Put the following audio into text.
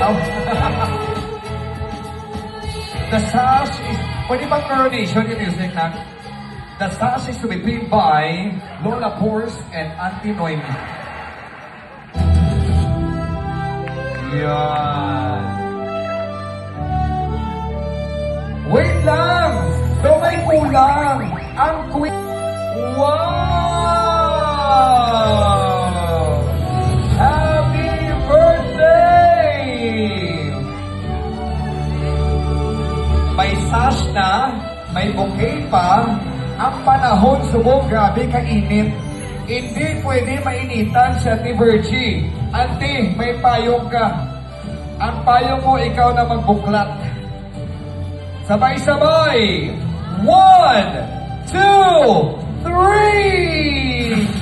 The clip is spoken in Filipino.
daw. The sash is... Pwede bang coronation yung music na? The sash is to be played by Lola Pors and Auntie Noemi. Yan. Wait lang! So may kulang! Ang queen... Wow! Happy birthday! May sash na, may bouquet pa, ang panahon subong grabe kainit. Hindi pwede mainitan si Ate Virgie. Ate, may payong ka. Ang payong mo, ikaw na magbuklat. Sabay-sabay! 1, 2, 3!